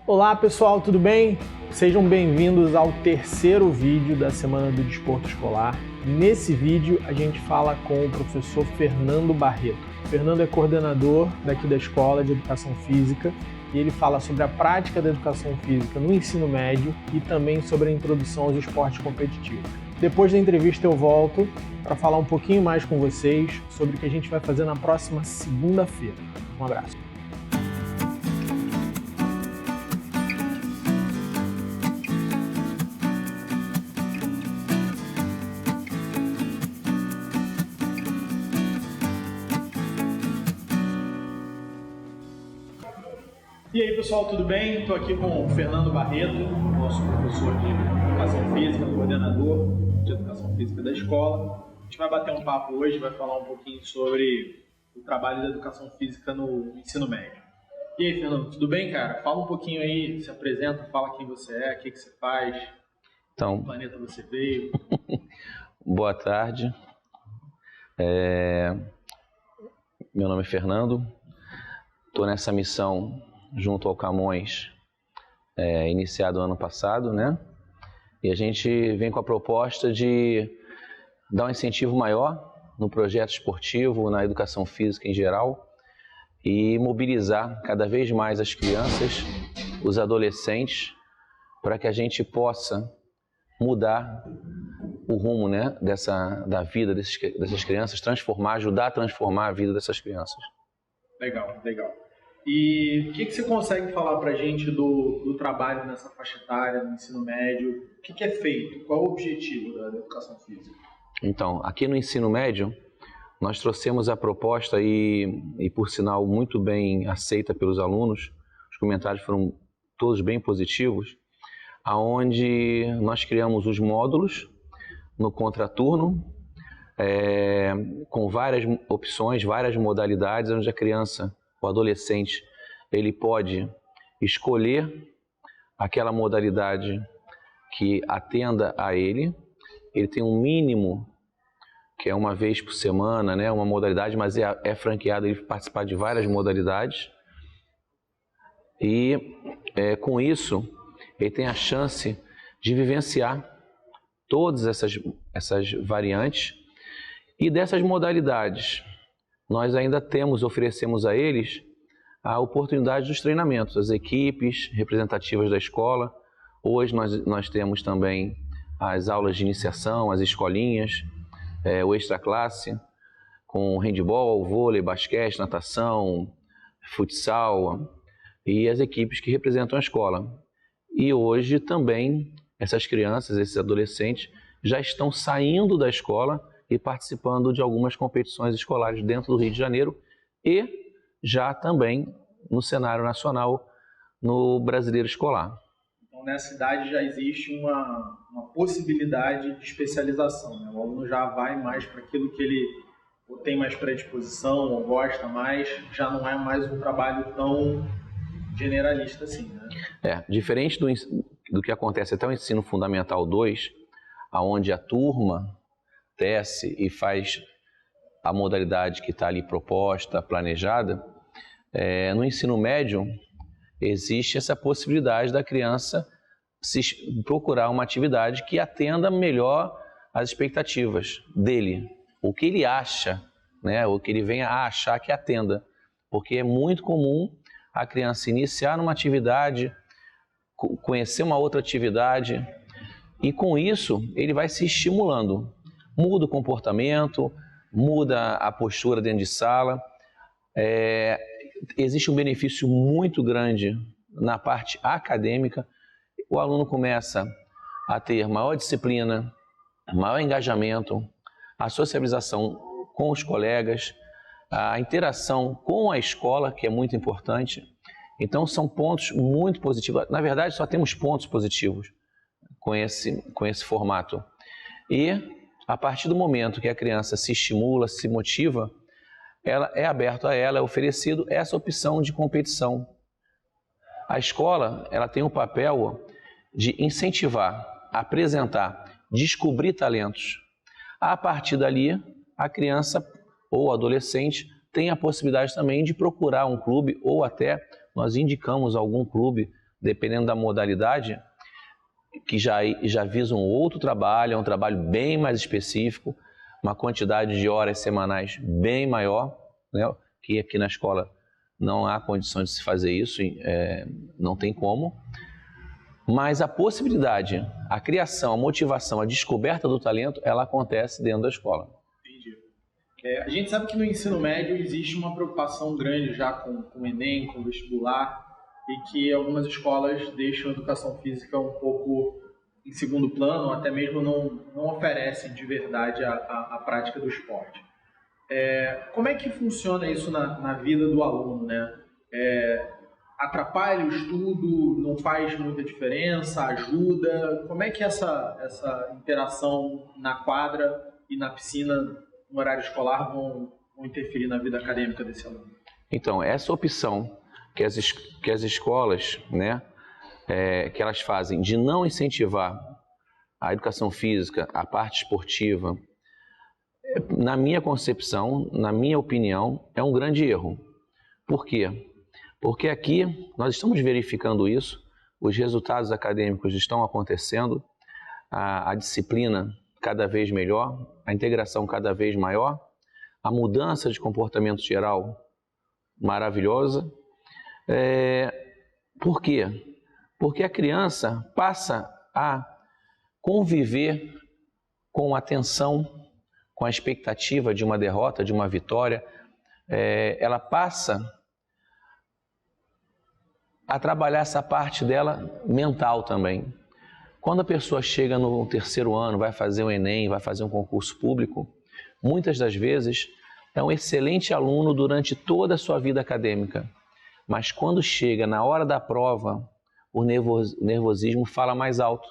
Olá pessoal, tudo bem? Sejam bem-vindos ao terceiro vídeo da Semana do Desporto Escolar. Nesse vídeo a gente fala com o professor Fernando Barreto. O Fernando é coordenador daqui da Escola de Educação Física e ele fala sobre a prática da educação física no ensino médio e também sobre a introdução aos esportes competitivos. Depois da entrevista eu volto para falar um pouquinho mais com vocês sobre o que a gente vai fazer na próxima segunda-feira. Um abraço. E aí pessoal, tudo bem? Estou aqui com o Fernando Barreto, nosso professor de Educação Física, coordenador de Educação Física da escola. A gente vai bater um papo hoje, vai falar um pouquinho sobre o trabalho da Educação Física no ensino médio. E aí Fernando, tudo bem, cara? Fala um pouquinho aí, se apresenta, fala quem você é, o que você faz, então, que planeta você veio. Boa tarde, meu nome é Fernando, estou nessa missão junto ao Camões, iniciado ano passado, né? E a gente vem com a proposta de dar um incentivo maior no projeto esportivo, na educação física em geral, e mobilizar cada vez mais as crianças, os adolescentes, para que a gente possa mudar o rumo, né, da vida dessas crianças, ajudar a transformar a vida dessas crianças. Legal, legal. E o que você consegue falar para a gente do trabalho nessa faixa etária, no ensino médio? O que é feito? Qual é o objetivo da educação física? Então, aqui no ensino médio, nós trouxemos a proposta e por sinal, muito bem aceita pelos alunos. Os comentários foram todos bem positivos, aonde nós criamos os módulos no contraturno, com várias opções, várias modalidades, onde a criança, o adolescente, ele pode escolher aquela modalidade que atenda a ele. Ele tem um mínimo, que é uma vez por semana, né, uma modalidade, mas é franqueado ele participar de várias modalidades. E com isso, ele tem a chance de vivenciar todas essas variantes. E dessas modalidades, nós ainda oferecemos a eles a oportunidade dos treinamentos, as equipes representativas da escola. Hoje nós temos também as aulas de iniciação, as escolinhas, o extra classe, com handebol, vôlei, basquete, natação, futsal e as equipes que representam a escola. E hoje também essas crianças, esses adolescentes, já estão saindo da escola e participando de algumas competições escolares dentro do Rio de Janeiro e já também no cenário nacional, no Brasileiro Escolar. Então, nessa idade já existe uma possibilidade de especialização, né? O aluno já vai mais para aquilo que ele ou tem mais predisposição ou gosta mais, já não é mais um trabalho tão generalista assim, né? Diferente do que acontece até o ensino fundamental 2, onde a turma tece e faz a modalidade que está ali proposta, planejada, no ensino médio existe essa possibilidade da criança procurar uma atividade que atenda melhor as expectativas dele, o que ele acha, né, o que ele venha a achar que atenda, porque é muito comum a criança iniciar numa atividade, conhecer uma outra atividade e com isso ele vai se estimulando. Muda o comportamento, muda a postura dentro de sala. Existe um benefício muito grande na parte acadêmica. O aluno começa a ter maior disciplina, maior engajamento, a socialização com os colegas, a interação com a escola, que é muito importante. Então, são pontos muito positivos. Na verdade, só temos pontos positivos com esse formato. E a partir do momento que a criança se estimula, se motiva, é oferecido essa opção de competição. A escola, ela tem o papel de incentivar, apresentar, descobrir talentos. A partir dali, a criança ou adolescente tem a possibilidade também de procurar um clube ou até nós indicamos algum clube dependendo da modalidade, que já visa um outro trabalho, é um trabalho bem mais específico, uma quantidade de horas semanais bem maior, né? Que aqui na escola não há condições de se fazer isso, não tem como. Mas a possibilidade, a criação, a motivação, a descoberta do talento, ela acontece dentro da escola. Entendi. A gente sabe que no ensino médio existe uma preocupação grande já com o Enem, com o vestibular, e que algumas escolas deixam a educação física um pouco em segundo plano, ou até mesmo não oferecem de verdade a prática do esporte. Como é que funciona isso na vida do aluno, né? Atrapalha o estudo, não faz muita diferença, ajuda? Como é que essa interação na quadra e na piscina no horário escolar vão interferir na vida acadêmica desse aluno? Então, essa opção que as escolas, né, que elas fazem de não incentivar a educação física, a parte esportiva, na minha concepção, na minha opinião, é um grande erro. Por quê? Porque aqui nós estamos verificando isso, os resultados acadêmicos estão acontecendo, a disciplina cada vez melhor, a integração cada vez maior, a mudança de comportamento geral maravilhosa. Por quê? Porque a criança passa a conviver com a tensão, com a expectativa de uma derrota, de uma vitória. Ela passa a trabalhar essa parte dela mental também. Quando a pessoa chega no terceiro ano, vai fazer um Enem, vai fazer um concurso público, muitas das vezes é um excelente aluno durante toda a sua vida acadêmica, mas quando chega na hora da prova, o nervosismo fala mais alto.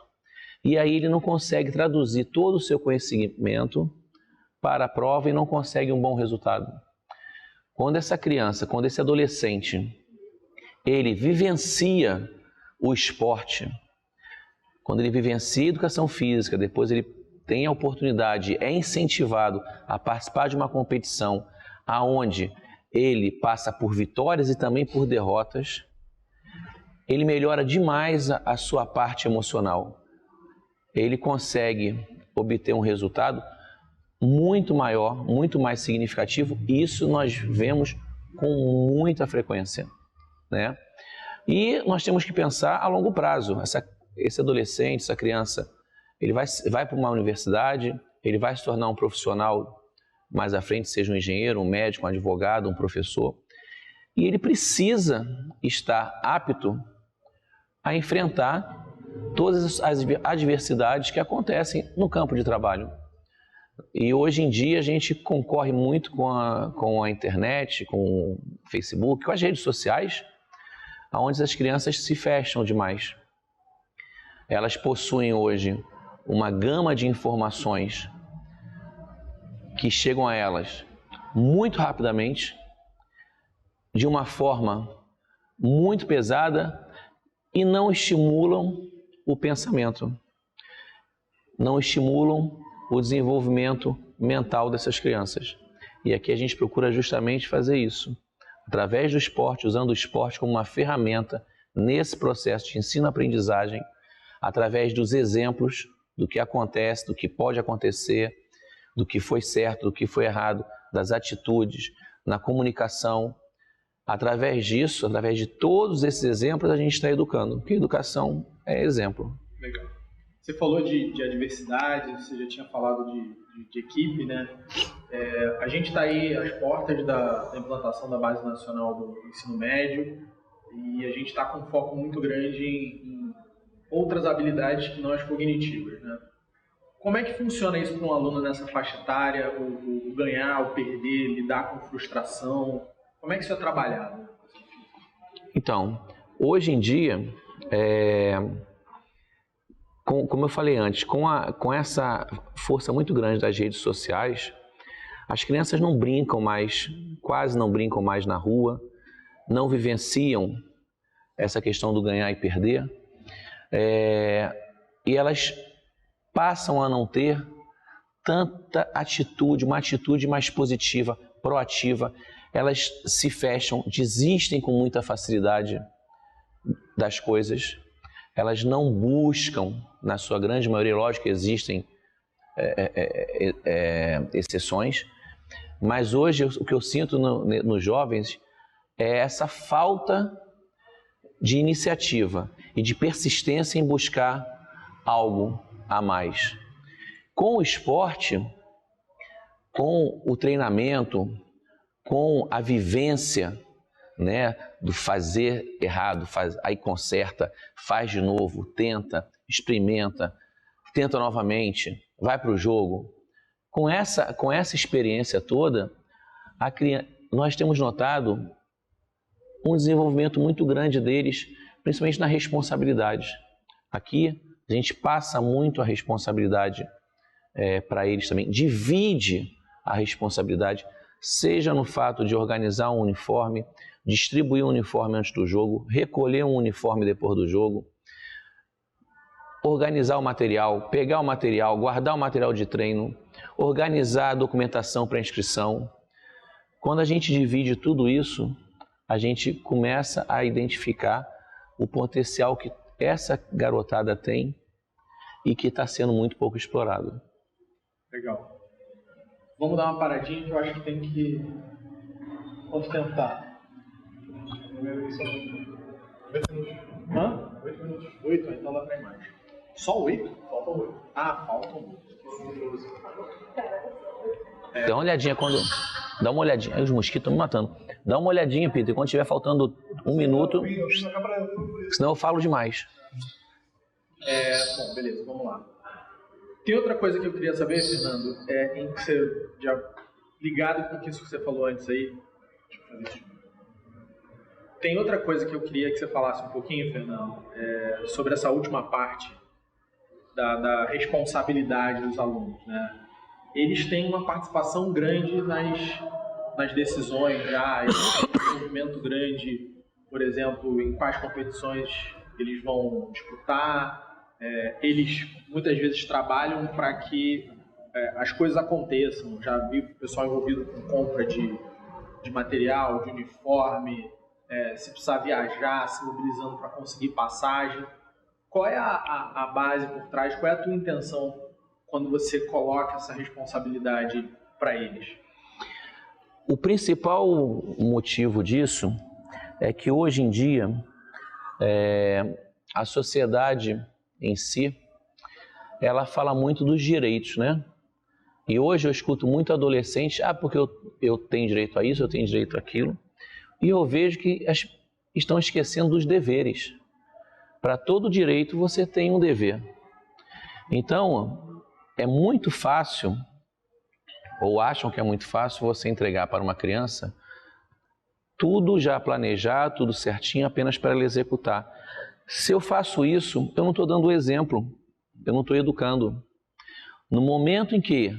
E aí ele não consegue traduzir todo o seu conhecimento para a prova e não consegue um bom resultado. Quando essa criança, quando esse adolescente, ele vivencia o esporte, quando ele vivencia a educação física, depois ele tem a oportunidade, é incentivado a participar de uma competição aonde ele passa por vitórias e também por derrotas, ele melhora demais a sua parte emocional. Ele consegue obter um resultado muito maior, muito mais significativo, e isso nós vemos com muita frequência, né? E nós temos que pensar a longo prazo. Esse adolescente, essa criança, ele vai para uma universidade, ele vai se tornar um profissional mais à frente, seja um engenheiro, um médico, um advogado, um professor, e ele precisa estar apto a enfrentar todas as adversidades que acontecem no campo de trabalho. E hoje em dia a gente concorre muito com a internet, com o Facebook, com as redes sociais, onde as crianças se fecham demais. Elas possuem hoje uma gama de informações que chegam a elas muito rapidamente, de uma forma muito pesada, e não estimulam o pensamento, não estimulam o desenvolvimento mental dessas crianças. E aqui a gente procura justamente fazer isso, através do esporte, usando o esporte como uma ferramenta nesse processo de ensino-aprendizagem, através dos exemplos do que acontece, do que pode acontecer, do que foi certo, do que foi errado, das atitudes, na comunicação. Através disso, através de todos esses exemplos, a gente está educando, porque educação é exemplo. Legal. Você falou de adversidade, você já tinha falado de equipe, né? A gente está aí às portas da implantação da Base Nacional do Ensino Médio e a gente está com um foco muito grande em outras habilidades que não as cognitivas, né? Como é que funciona isso para um aluno nessa faixa etária, o ganhar, o perder, lidar com frustração? Como é que isso é trabalhado? Então, hoje em dia, como eu falei antes, com essa força muito grande das redes sociais, as crianças não brincam mais, quase não brincam mais na rua, não vivenciam essa questão do ganhar e perder, e elas passam a não ter tanta atitude, uma atitude mais positiva, proativa. Elas se fecham, desistem com muita facilidade das coisas, elas não buscam, na sua grande maioria, lógico que existem exceções, mas hoje o que eu sinto nos jovens é essa falta de iniciativa e de persistência em buscar algo a mais. Com o esporte, com o treinamento, com a vivência, né, do fazer errado, aí conserta, faz de novo, tenta, experimenta, tenta novamente, vai para o jogo. Com essa experiência toda, nós temos notado um desenvolvimento muito grande deles, principalmente na responsabilidade. Aqui, a gente passa muito a responsabilidade para eles também, divide a responsabilidade, seja no fato de organizar um uniforme, distribuir um uniforme antes do jogo, recolher um uniforme depois do jogo, organizar o material, pegar o material, guardar o material de treino, organizar a documentação para inscrição. Quando a gente divide tudo isso, a gente começa a identificar o potencial que essa garotada tem e que está sendo muito pouco explorado. Legal. Vamos dar uma paradinha que eu acho que tem que... Vamos tentar. 8 minutos. Hã? 8 minutos. 8? Então dá pra ir mais. Só 8? Faltam 8. Ah, faltam 8. Dá uma olhadinha quando... Dá uma olhadinha. Aí os mosquitos estão me matando. Dá uma olhadinha, Peter, quando estiver faltando 1 minuto, senão eu falo demais. Bom, beleza, vamos lá. Tem outra coisa que eu queria saber, Fernando, em que você já ligado com isso que você falou antes aí. Deixa eu fazer isso. Tem outra coisa que eu queria que você falasse um pouquinho, Fernando, sobre essa última parte da responsabilidade dos alunos, né? Eles têm uma participação grande nas decisões já, um movimento grande, por exemplo, em quais competições eles vão disputar. Eles muitas vezes trabalham para que as coisas aconteçam. Já vi o pessoal envolvido com compra de material, de uniforme, se precisar viajar, se mobilizando para conseguir passagem. Qual é a base por trás? Qual é a tua intenção quando você coloca essa responsabilidade para eles? O principal motivo disso é que hoje em dia a sociedade em si, ela fala muito dos direitos, né? E hoje eu escuto muito adolescente, porque eu tenho direito a isso, eu tenho direito àquilo, e eu vejo que estão esquecendo dos deveres. Para todo direito você tem um dever. Então, é muito fácil, ou acham que é muito fácil você entregar para uma criança tudo já planejado, tudo certinho, apenas para ela executar. Se eu faço isso, eu não estou dando exemplo, eu não estou educando. No momento em que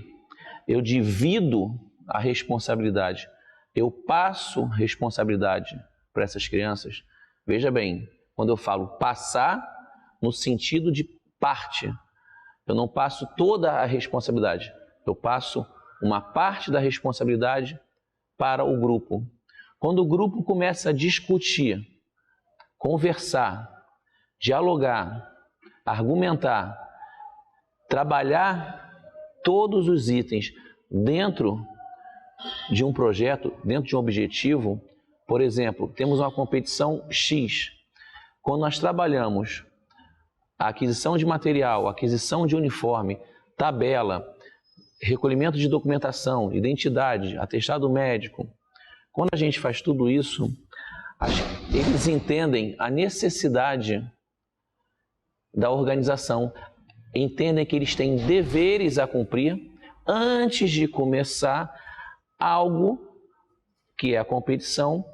eu divido a responsabilidade, eu passo responsabilidade para essas crianças, veja bem, quando eu falo passar no sentido de parte, eu não passo toda a responsabilidade, eu passo uma parte da responsabilidade para o grupo. Quando o grupo começa a discutir, conversar, dialogar, argumentar, trabalhar todos os itens dentro de um projeto, dentro de um objetivo. Por exemplo, temos uma competição X. Quando nós trabalhamos a aquisição de material, aquisição de uniforme, tabela, recolhimento de documentação, identidade, atestado médico, quando a gente faz tudo isso, eles entendem a necessidade da organização, entendem que eles têm deveres a cumprir antes de começar algo que é a competição,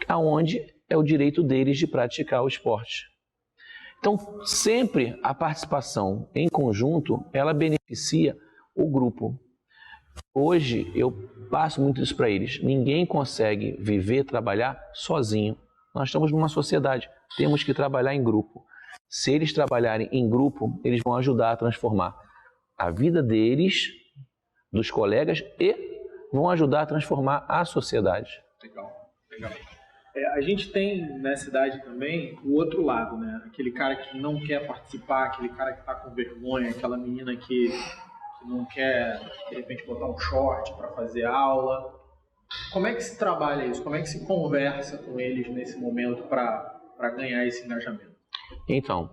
aonde é o direito deles de praticar o esporte. Então, sempre a participação em conjunto, ela beneficia o grupo. Hoje, eu passo muito isso para eles. Ninguém consegue viver, trabalhar sozinho. Nós estamos numa sociedade, temos que trabalhar em grupo. Se eles trabalharem em grupo, eles vão ajudar a transformar a vida deles, dos colegas, e vão ajudar a transformar a sociedade. Legal, legal. A gente tem na cidade também o outro lado, né? Aquele cara que não quer participar, aquele cara que tá com vergonha, aquela menina que não quer, de repente, botar um short para fazer aula. Como é que se trabalha isso? Como é que se conversa com eles nesse momento para ganhar esse engajamento? Então,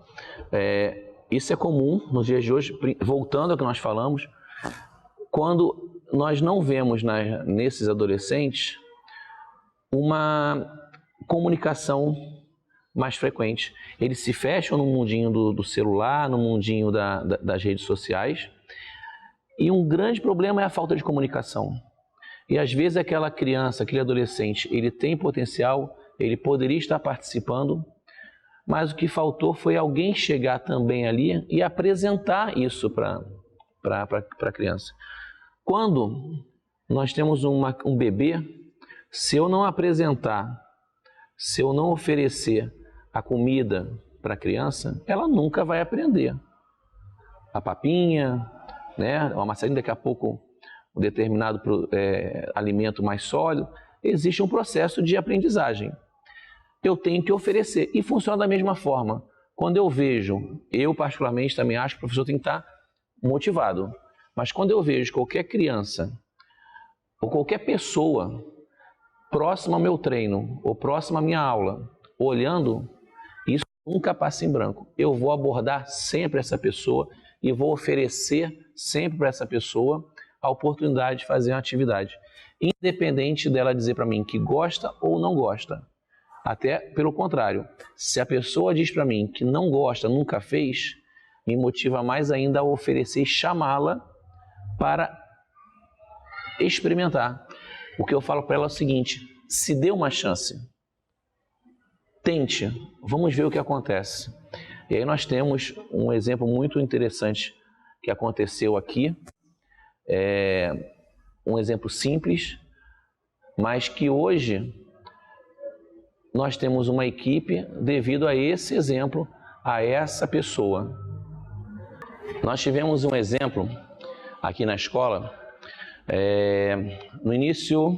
isso é comum nos dias de hoje, voltando ao que nós falamos, quando nós não vemos nesses adolescentes uma comunicação mais frequente. Eles se fecham no mundinho do celular, no mundinho das redes sociais, e um grande problema é a falta de comunicação. E às vezes aquela criança, aquele adolescente, ele tem potencial, ele poderia estar participando, mas o que faltou foi alguém chegar também ali e apresentar isso para a criança. Quando nós temos um bebê, se eu não apresentar, se eu não oferecer a comida para a criança, ela nunca vai aprender. A papinha, né, a maçarinha, daqui a pouco um determinado alimento mais sólido, existe um processo de aprendizagem. Eu tenho que oferecer e funciona da mesma forma. Quando eu vejo, eu particularmente também acho que o professor tem que estar motivado, mas quando eu vejo qualquer criança ou qualquer pessoa próxima ao meu treino ou próxima à minha aula, olhando, isso nunca passa em branco. Eu vou abordar sempre essa pessoa e vou oferecer sempre para essa pessoa a oportunidade de fazer uma atividade, independente dela dizer para mim que gosta ou não gosta. Até pelo contrário, se a pessoa diz para mim que não gosta, nunca fez, me motiva mais ainda a oferecer e chamá-la para experimentar. O que eu falo para ela é o seguinte: se dê uma chance, tente, vamos ver o que acontece. E aí nós temos um exemplo muito interessante que aconteceu aqui, um exemplo simples, mas que hoje nós temos uma equipe devido a esse exemplo, a essa pessoa. Nós tivemos um exemplo aqui na escola, no início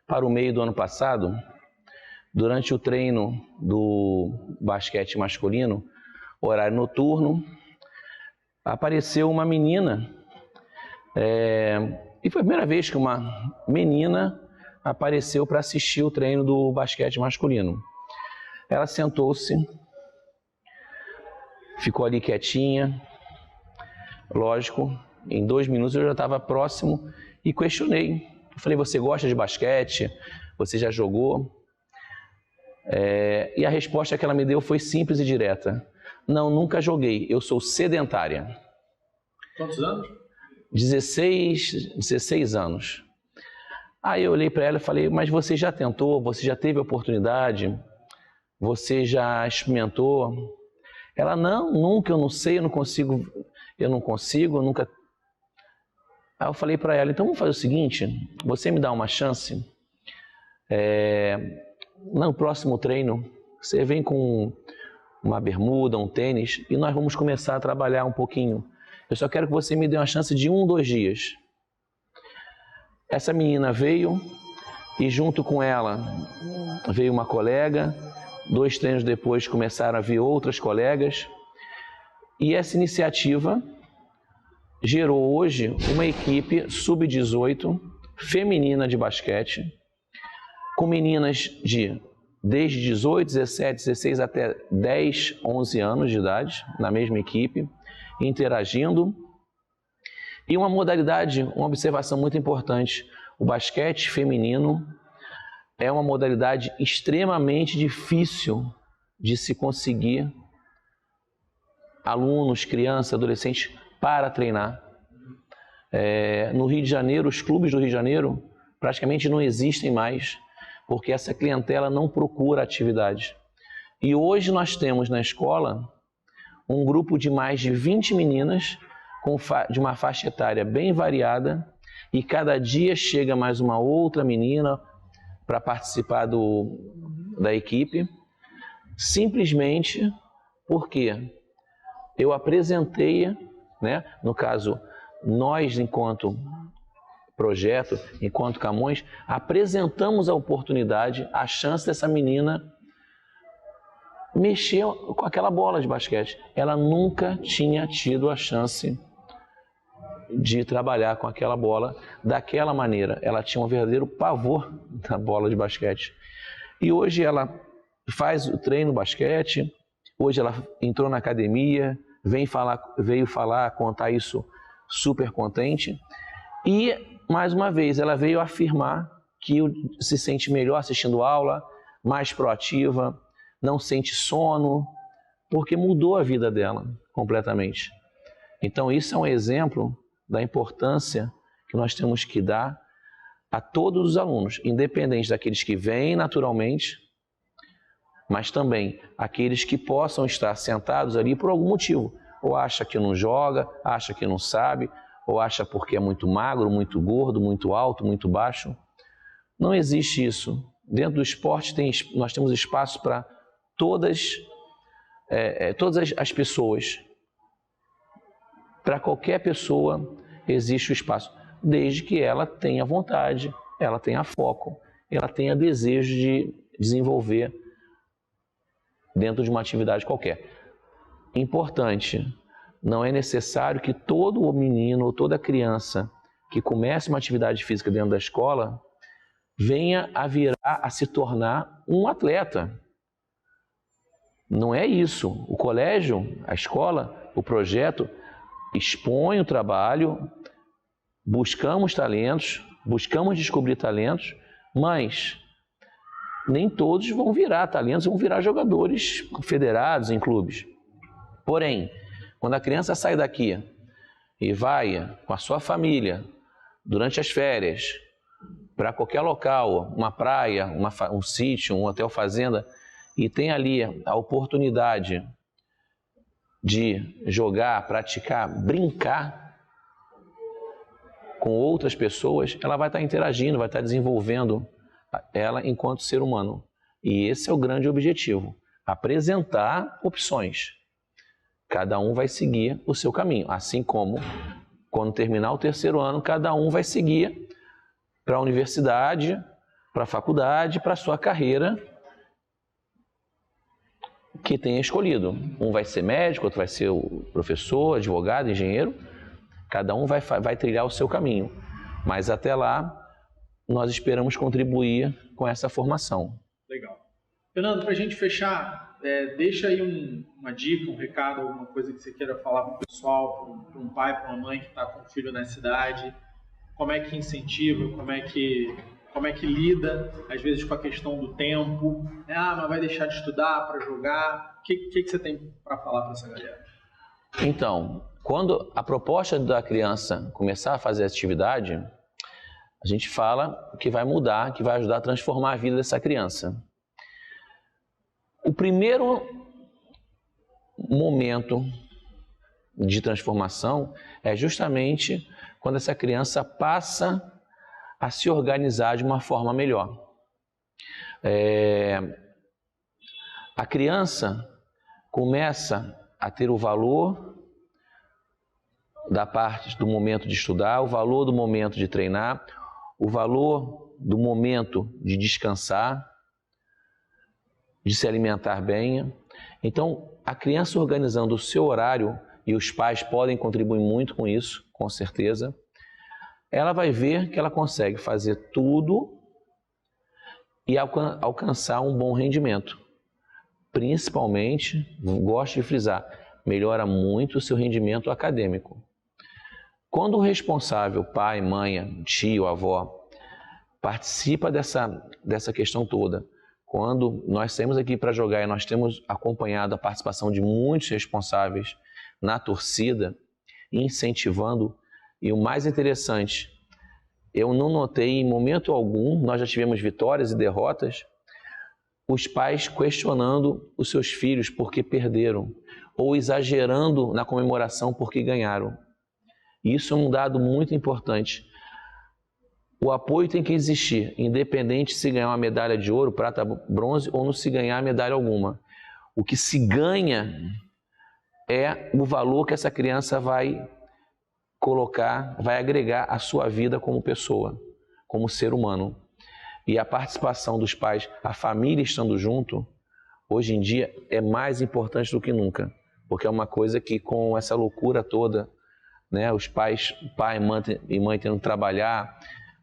para o meio do ano passado, durante o treino do basquete masculino, horário noturno, apareceu uma menina, e foi a primeira vez que uma menina apareceu para assistir o treino do basquete masculino. Ela sentou-se, ficou ali quietinha, lógico, em 2 minutos eu já estava próximo e questionei. Eu falei: você gosta de basquete? Você já jogou? E a resposta que ela me deu foi simples e direta: não, nunca joguei, eu sou sedentária. Quantos anos? 16 anos. Aí eu olhei para ela e falei: mas você já tentou? Você já teve a oportunidade? Você já experimentou? Ela: não, nunca, eu não sei, eu não consigo, eu nunca... Aí eu falei para ela: então vamos fazer o seguinte, você me dá uma chance, no próximo treino, você vem com uma bermuda, um tênis, e nós vamos começar a trabalhar um pouquinho. Eu só quero que você me dê uma chance de 1, 2 dias. Essa menina veio e junto com ela veio uma colega. 2 treinos depois começaram a vir outras colegas. E essa iniciativa gerou hoje uma equipe sub-18 feminina de basquete, com meninas desde 18, 17, 16 até 10, 11 anos de idade, na mesma equipe, interagindo. E uma modalidade, uma observação muito importante: o basquete feminino é uma modalidade extremamente difícil de se conseguir alunos, crianças, adolescentes para treinar. No Rio de Janeiro, os clubes do Rio de Janeiro praticamente não existem mais, porque essa clientela não procura atividade. E hoje nós temos na escola um grupo de mais de 20 meninas de uma faixa etária bem variada, e cada dia chega mais uma outra menina para participar da equipe, simplesmente porque eu apresentei, né, no caso, nós enquanto projeto, enquanto Camões, apresentamos a oportunidade, a chance dessa menina mexer com aquela bola de basquete. Ela nunca tinha tido a chance de trabalhar com aquela bola daquela maneira. Ela tinha um verdadeiro pavor da bola de basquete. E hoje ela faz o treino basquete, hoje ela entrou na academia, veio falar, contar isso super contente. E, mais uma vez, ela veio afirmar que se sente melhor assistindo aula, mais proativa, não sente sono, porque mudou a vida dela completamente. Então, isso é um exemplo da importância que nós temos que dar a todos os alunos, independente daqueles que vêm naturalmente, mas também aqueles que possam estar sentados ali por algum motivo, ou acha que não joga, acha que não sabe, ou acha porque é muito magro, muito gordo, muito alto, muito baixo. Não existe isso. Dentro do esporte nós temos espaço para todas as pessoas. Para qualquer pessoa existe o espaço, desde que ela tenha vontade, ela tenha foco, ela tenha desejo de desenvolver dentro de uma atividade qualquer. Importante, não é necessário que todo menino ou toda criança que comece uma atividade física dentro da escola venha a se tornar um atleta. Não é isso. O colégio, a escola, o projeto expõe o trabalho, buscamos talentos, buscamos descobrir talentos, mas nem todos vão virar talentos, vão virar jogadores federados em clubes. Porém, quando a criança sai daqui e vai com a sua família durante as férias para qualquer local, uma praia, um sítio, um hotel fazenda, e tem ali a oportunidade de jogar, praticar, brincar com outras pessoas, ela vai estar interagindo, vai estar desenvolvendo ela enquanto ser humano. E esse é o grande objetivo, apresentar opções. Cada um vai seguir o seu caminho, assim como quando terminar o terceiro ano, cada um vai seguir para a universidade, para a faculdade, para a sua carreira que tenha escolhido. Um vai ser médico, outro vai ser o professor, advogado, engenheiro. Cada um vai trilhar o seu caminho. Mas até lá, nós esperamos contribuir com essa formação. Legal. Fernando, para a gente fechar, deixa aí uma dica, um recado, alguma coisa que você queira falar para o pessoal, para um pai, para uma mãe que está com um filho na cidade. Como é que incentiva, como é que lida, às vezes, com a questão do tempo. Mas vai deixar de estudar para jogar. O que você tem para falar para essa galera? Então, quando a proposta da criança começar a fazer atividade, a gente fala que vai mudar, que vai ajudar a transformar a vida dessa criança. O primeiro momento de transformação é justamente quando essa criança passa a se organizar de uma forma melhor. A criança começa a ter o valor da parte do momento de estudar, o valor do momento de treinar, o valor do momento de descansar, de se alimentar bem. Então, a criança organizando o seu horário, e os pais podem contribuir muito com isso, com certeza, ela vai ver que ela consegue fazer tudo e alcançar um bom rendimento. Principalmente, gosto de frisar, melhora muito o seu rendimento acadêmico. Quando o responsável, pai, mãe, tio, avó, participa dessa questão toda, quando nós saímos aqui para jogar e nós temos acompanhado a participação de muitos responsáveis na torcida, incentivando, e o mais interessante, eu não notei em momento algum, nós já tivemos vitórias e derrotas, os pais questionando os seus filhos porque perderam, ou exagerando na comemoração porque ganharam. Isso é um dado muito importante. O apoio tem que existir, independente se ganhar uma medalha de ouro, prata, bronze ou não se ganhar medalha alguma. O que se ganha é o valor que essa criança vai vai agregar a sua vida como pessoa, como ser humano. E a participação dos pais, a família estando junto, hoje em dia é mais importante do que nunca, porque é uma coisa que com essa loucura toda, né, os pais, pai e mãe tendo que trabalhar,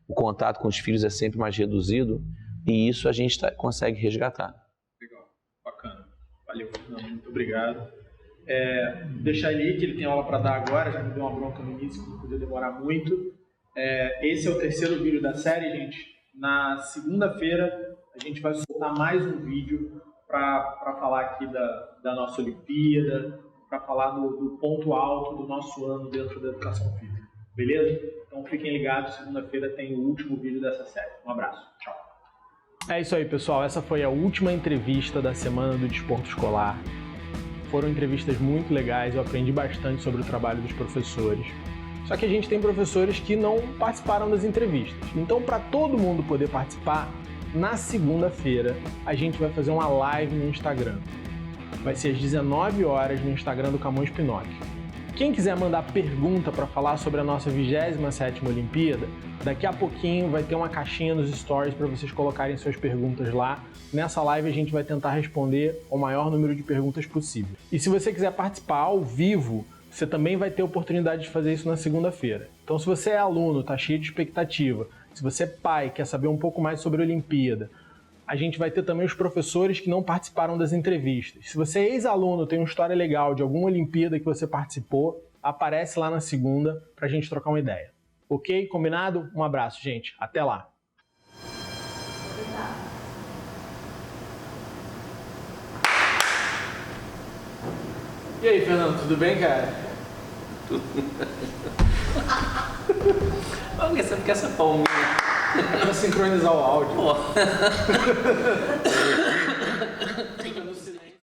o contato com os filhos é sempre mais reduzido, e isso a gente consegue resgatar. Legal, bacana. Valeu, Fernando, muito obrigado. Deixar ele aí, que ele tem aula para dar agora, já me deu uma bronca no início, que não podia demorar muito. Esse é o terceiro vídeo da série, gente. Na segunda-feira a gente vai soltar mais um vídeo para falar aqui da nossa Olimpíada, para falar do ponto alto do nosso ano dentro da educação física. Beleza? Então fiquem ligados, segunda-feira tem o último vídeo dessa série. Um abraço, tchau. É isso aí, pessoal. Essa foi a última entrevista da Semana do Desporto Escolar. Foram entrevistas muito legais, eu aprendi bastante sobre o trabalho dos professores. Só que a gente tem professores que não participaram das entrevistas. Então, para todo mundo poder participar, na segunda-feira a gente vai fazer uma live no Instagram. Vai ser às 19 horas no Instagram do Camões Pinóquio. Quem quiser mandar pergunta para falar sobre a nossa 27ª Olimpíada, daqui a pouquinho vai ter uma caixinha nos stories para vocês colocarem suas perguntas lá. Nessa live a gente vai tentar responder o maior número de perguntas possível. E se você quiser participar ao vivo, você também vai ter a oportunidade de fazer isso na segunda-feira. Então, se você é aluno, está cheio de expectativa, se você é pai, quer saber um pouco mais sobre a Olimpíada, a gente vai ter também os professores que não participaram das entrevistas. Se você é ex-aluno, tem uma história legal de alguma Olimpíada que você participou, aparece lá na segunda para a gente trocar uma ideia. Ok? Combinado? Um abraço, gente. Até lá. E aí, Fernando, tudo bem, cara? Tudo. Vamos ver essa palminha. Pra sincronizar o áudio.